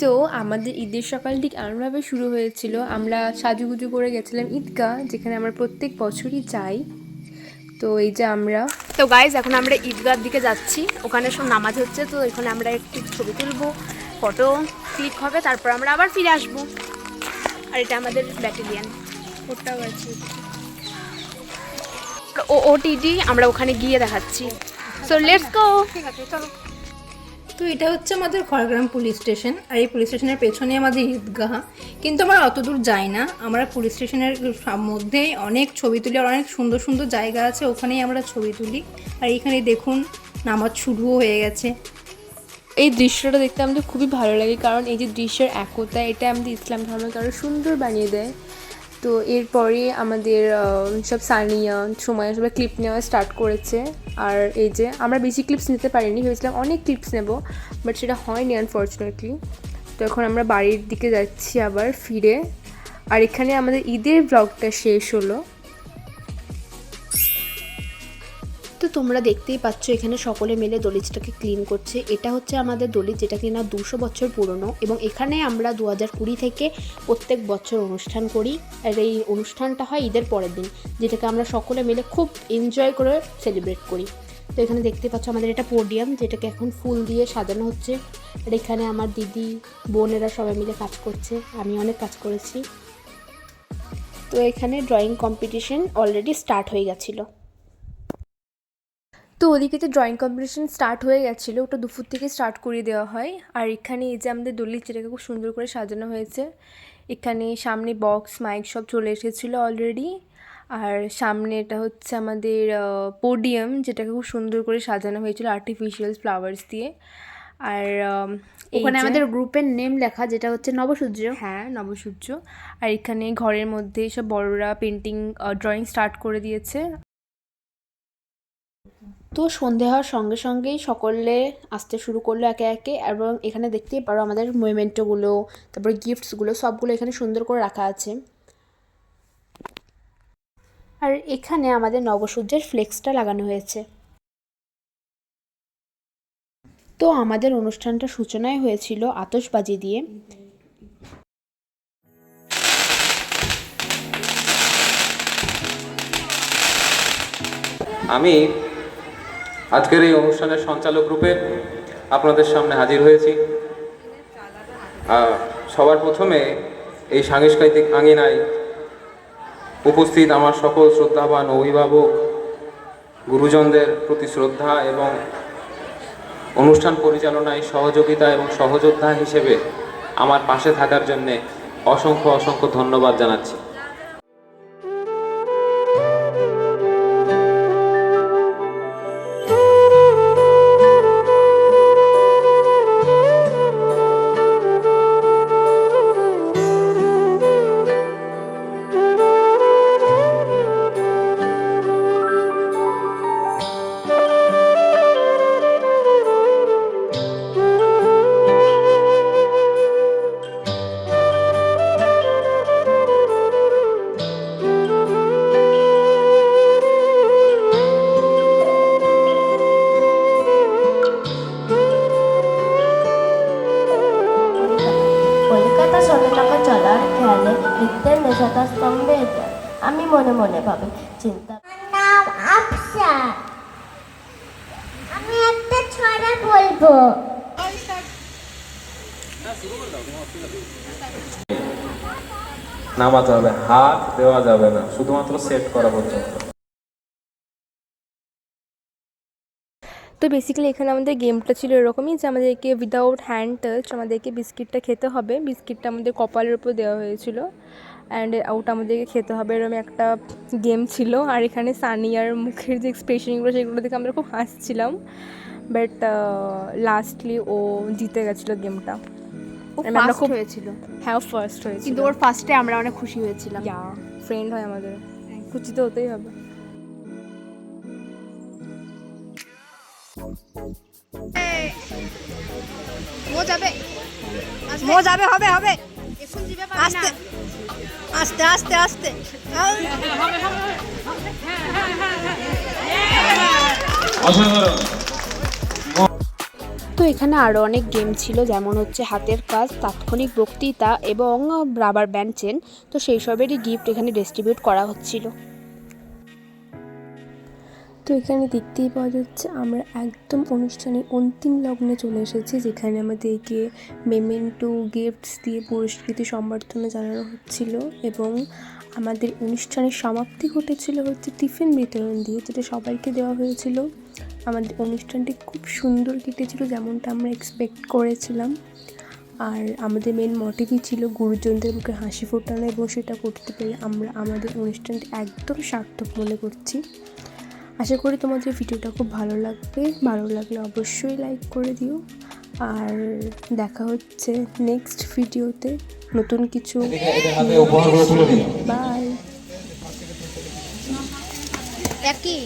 So আমাদের ঈদের সকাল ঠিক এমনভাবে শুরু হয়েছিল, আমরা সাজুগুজু করে গেছিলাম ঈদগাহ, যেখানে আমরা প্রত্যেক বছরই যাই। তো এই যে আমরা তো গাইজ এখন আমরা ঈদগাহর দিকে যাচ্ছি, ওখানে সব নামাজ হচ্ছে। তো এখানে আমরা একটু ছবি তুলবো, ফটো ক্লিক হবে, তারপর আমরা আবার ফিরে আসবো। আর এটা আমাদের ব্যাটালিয়ান, ওটাও আছে। ওটিডি আমরা ওখানে গিয়ে দেখাচ্ছি। So let's go. ঠিক আছে, চলো। তো এটা হচ্ছে আমাদের খড়গ্রাম পুলিশ স্টেশন, আর এই পুলিশ স্টেশনের পেছনে আমাদের ঈদগাহ। কিন্তু আমরা অত দূর যাই না, আমরা পুলিশ স্টেশনের মধ্যেই অনেক ছবি তুলি, আর অনেক সুন্দর সুন্দর জায়গা আছে, ওখানেই আমরা ছবি তুলি। আর এখানে দেখুন নামাজ শুরুও হয়ে গেছে। এই দৃশ্যটা দেখতে আমাদের খুবই ভালো লাগে, কারণ এই যে দৃশ্যের একতা, এটা আমাদের ইসলাম ধর্মকে আরও সুন্দর বানিয়ে দেয়। তো এরপরে আমাদের সব সানিয়া সময় সবাই ক্লিপ নেওয়া স্টার্ট করেছে। আর এই যে আমরা বেশি ক্লিপস নিতে পারিনি, ভেবেছিলাম অনেক ক্লিপস নেব, বাট সেটা হয়নি আনফর্চুনেটলি। তো এখন আমরা বাড়ির দিকে যাচ্ছি আবার ফিরে। আর এখানে আমাদের ঈদের ব্লগটা শেষ হলো। তো তোমরা দেখতেই পাচ্ছ এখানে সকলে মিলে দলিজটাকে ক্লিন করছে। এটা হচ্ছে আমাদের দলিজ, যেটা কিনা 200 বছর পুরনো, এবং এখানে আমরা 2020 থেকে প্রত্যেক বছর অনুষ্ঠান করি। আর এই অনুষ্ঠানটা হয় ঈদের পরের দিন, যেটাকে আমরা সকলে মিলে খুব এনজয় করে সেলিব্রেট করি। তো এখানে দেখতে পাচ্ছ আমাদের এটা পোডিয়াম, যেটাকে এখন ফুল দিয়ে সাজানো হচ্ছে। আর এখানে আমার দিদি বোনেরা সবাই মিলে কাজ করছে, আমি অনেক কাজ করেছি। তো এখানে ড্রয়িং কম্পিটিশন অলরেডি স্টার্ট হয়ে গেছিলো। তো ওদিকে যে ড্রয়িং কম্পিটিশন স্টার্ট হয়ে গেছিলো, ওটা দুপুর থেকে স্টার্ট করিয়ে দেওয়া হয়। আর এখানে এই যে আমাদের দলিল, যেটাকে খুব সুন্দর করে সাজানো হয়েছে। এখানে সামনে বক্স মাইক সব চলে এসেছিলো অলরেডি। আর সামনে এটা হচ্ছে আমাদের পোডিয়াম, যেটাকে খুব সুন্দর করে সাজানো হয়েছিল আর্টিফিশিয়াল ফ্লাওয়ার্স দিয়ে। আর ওখানে আমাদের গ্রুপের নেম লেখা, যেটা হচ্ছে নবসূর্য। হ্যাঁ, নবসূর্য। আর এখানে ঘরের মধ্যে সব বড়রা পেন্টিং ড্রয়িং স্টার্ট করে দিয়েছে। তো সন্ধে হওয়ার সঙ্গে সঙ্গেই সকলে আসতে শুরু করলো একে একে, এবং এখানে দেখতেই পারো আমাদের মোমেন্টোগুলো, তারপরে গিফটসগুলো সবগুলো এখানে সুন্দর করে রাখা আছে। আর এখানে আমাদের নবসূর্যের ফ্লেক্সটা লাগানো হয়েছে। তো আমাদের অনুষ্ঠানটা সূচনায় হয়েছিল আতশবাজি দিয়ে। আমি আজকের এই অনুষ্ঠানের সঞ্চালক রূপে আপনাদের সামনে হাজির হয়েছি। সবার প্রথমে এই সাংস্কৃতিক আঙিনায় উপস্থিত আমার সকল শ্রদ্ধাবান অভিভাবক, গুরুজনদের প্রতি শ্রদ্ধা এবং অনুষ্ঠান পরিচালনায় সহযোগিতা এবং সহযোদ্ধা হিসেবে আমার পাশে থাকার জন্যে অসংখ্য অসংখ্য ধন্যবাদ জানাচ্ছি। লিখতেন নেশাটা স্তম্ভে যায়। আমি মনে মনে ভাবি চিন্তা, নাম আফসা, আমি একটা ছড়া বলবো। নামাতে হবে, হাত দেওয়া যাবে না, শুধুমাত্র সেট করা পর্যন্ত। তো বেসিক্যালি এখানে আমাদের গেমটা ছিল এরকমই যে আমাদেরকে উইদাউট হ্যান্ড টাচ আমাদেরকে বিস্কিটটা খেতে হবে। বিস্কিটটা আমাদের কপালের উপর দেওয়া হয়েছিল, অ্যান্ড ওটা আমাদেরকে খেতে হবে, এরকম একটা গেম ছিল। আর এখানে সানিয়ার মুখের যে এক্সপ্রেশনগুলো, সেগুলো দেখে আমরা খুব হাসছিলাম। বাট লাস্টলি ও জিতে গেছিলো গেমটা। আমরা খুব হয়েছিল, হ্যাঁ, ফার্স্ট হয়েছিল, কিন্তু ওর ফার্স্টে আমরা অনেক খুশি হয়েছিলাম। ফ্রেন্ড হয় আমাদের, খুশি তো হতেই হবে। মো যাবে, হবে হবে, আস্তে আস্তে আস্তে আস্তে। তো এখানে আরও অনেক গেম ছিল, যেমন হচ্ছে হাতের কাজ, তাৎক্ষণিক বক্তৃতা এবং রাবার ব্যান্ড চেন। তো সেই সবেরই গিফট এখানে ডিস্ট্রিবিউট করা হচ্ছিল। তো এখানে দেখতেই পাওয়া যাচ্ছে আমরা একদম অনুষ্ঠানের অন্তিম লগ্নে চলে এসেছি, যেখানে আমাদেরকে মেমেন্টো গিফটস দিয়ে পুরস্কৃতি সম্বর্ধনা জানানো হচ্ছিল এবং আমাদের অনুষ্ঠানের সমাপ্তি ঘটেছিল হচ্ছে টিফিন বিতরণ দিয়ে, যেটা সবাইকে দেওয়া হয়েছিল। আমাদের অনুষ্ঠানটি খুব সুন্দর কেটেছিল, যেমনটা আমরা এক্সপেক্ট করেছিলাম। আর আমাদের মেন মোটিভই ছিল গুরুজনদের মুখে হাসি ফোটানো, এবং সেটা করতে পেরে আমরা আমাদের অনুষ্ঠানটি একদম সার্থক মনে করছি। আশা করি তোমাদের ভিডিওটা খুব ভালো লাগবে। ভালো লাগলে অবশ্যই লাইক করে দিও, আর দেখা হচ্ছে নেক্সট ভিডিওতে নতুন কিছু। বাই। একই